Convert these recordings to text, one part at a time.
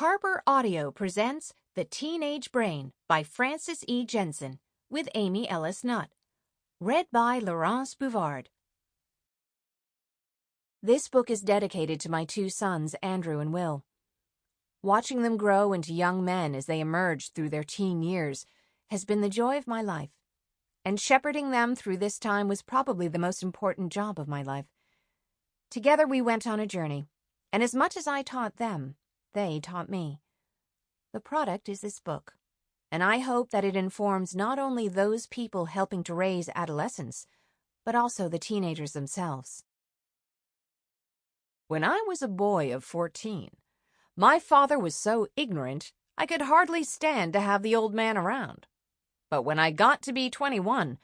Harper Audio presents The Teenage Brain by Frances E. Jensen with Amy Ellis Nutt. Read by Laurence Bouvard. This book is dedicated to my two sons, Andrew and Will. Watching them grow into young men as they emerge through their teen years has been the joy of my life, and shepherding them through this time was probably the most important job of my life. Together we went on a journey, and as much as I taught them, they taught me. The product is this book, and I hope that it informs not only those people helping to raise adolescents, but also the teenagers themselves. When I was a boy of 14, my father was so ignorant I could hardly stand to have the old man around. But when I got to be 21,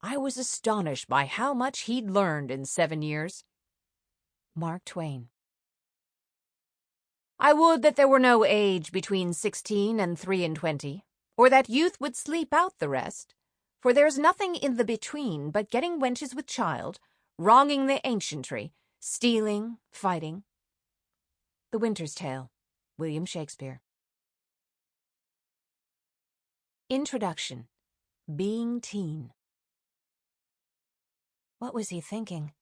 I was astonished by how much he'd learned in 7 years. Mark Twain. I would that there were no age between 16 and 23, or that youth would sleep out the rest, for there's nothing in the between but getting wenches with child, wronging the ancientry, stealing, fighting. The Winter's Tale, William Shakespeare. Introduction. Being teen. What was he thinking?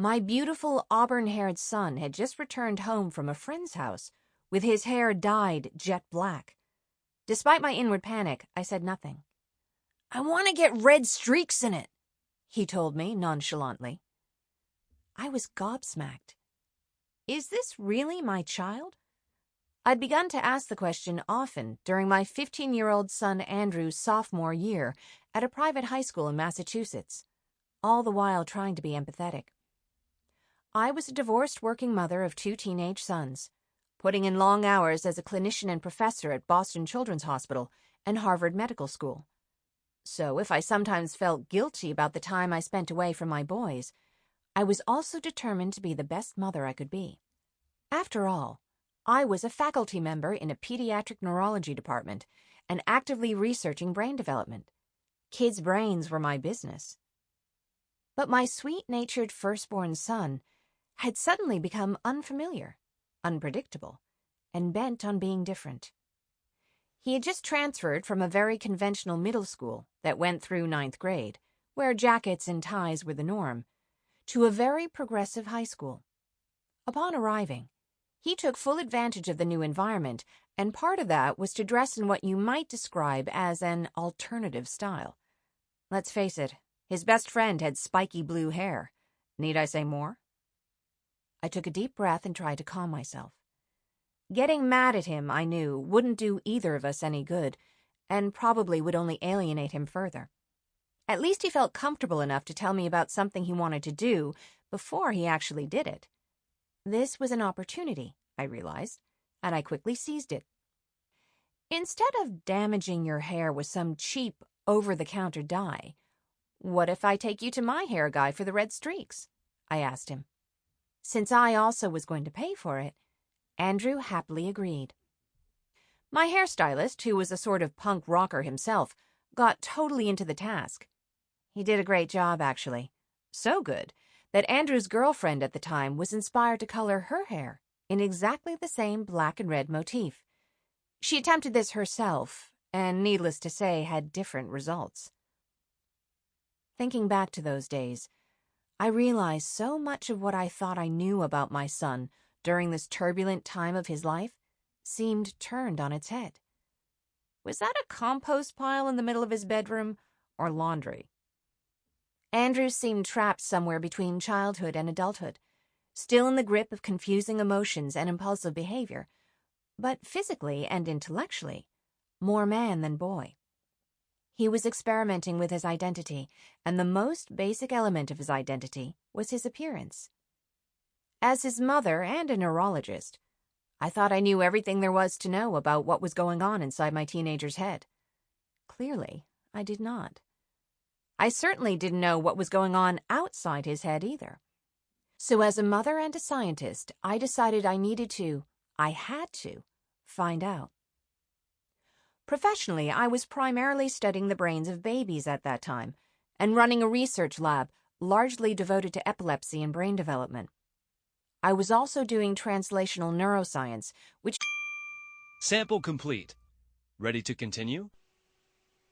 My beautiful auburn-haired son had just returned home from a friend's house with his hair dyed jet black. Despite my inward panic, I said nothing. "I want to get red streaks in it," he told me nonchalantly. I was gobsmacked. Is this really my child? I'd begun to ask the question often during my 15-year-old son Andrew's sophomore year at a private high school in Massachusetts, all the while trying to be empathetic. I was a divorced working mother of 2 teenage sons, putting in long hours as a clinician and professor at Boston Children's Hospital and Harvard Medical School. So if I sometimes felt guilty about the time I spent away from my boys, I was also determined to be the best mother I could be. After all, I was a faculty member in a pediatric neurology department and actively researching brain development. Kids' brains were my business. But my sweet-natured firstborn son had suddenly become unfamiliar, unpredictable, and bent on being different. He had just transferred from a very conventional middle school that went through 9th grade, where jackets and ties were the norm, to a very progressive high school. Upon arriving, he took full advantage of the new environment, and part of that was to dress in what you might describe as an alternative style. Let's face it, his best friend had spiky blue hair. Need I say more? I took a deep breath and tried to calm myself. Getting mad at him, I knew, wouldn't do either of us any good, and probably would only alienate him further. At least he felt comfortable enough to tell me about something he wanted to do before he actually did it. This was an opportunity, I realized, and I quickly seized it. Instead of damaging your hair with some cheap, over-the-counter dye, what if I take you to my hair guy for the red streaks? I asked him. Since I also was going to pay for it, Andrew happily agreed. My hairstylist, who was a sort of punk rocker himself, got totally into the task. He did a great job, actually. So good that Andrew's girlfriend at the time was inspired to color her hair in exactly the same black and red motif. She attempted this herself, and needless to say, had different results. Thinking back to those days, I realized so much of what I thought I knew about my son during this turbulent time of his life seemed turned on its head. Was that a compost pile in the middle of his bedroom or laundry? Andrew seemed trapped somewhere between childhood and adulthood, still in the grip of confusing emotions and impulsive behavior, but physically and intellectually, more man than boy. He was experimenting with his identity, and the most basic element of his identity was his appearance. As his mother and a neurologist, I thought I knew everything there was to know about what was going on inside my teenager's head. Clearly, I did not. I certainly didn't know what was going on outside his head either. So as a mother and a scientist, I decided I had to, find out. Professionally, I was primarily studying the brains of babies at that time and running a research lab largely devoted to epilepsy and brain development. I was also doing translational neuroscience, which Sample complete. Ready to continue?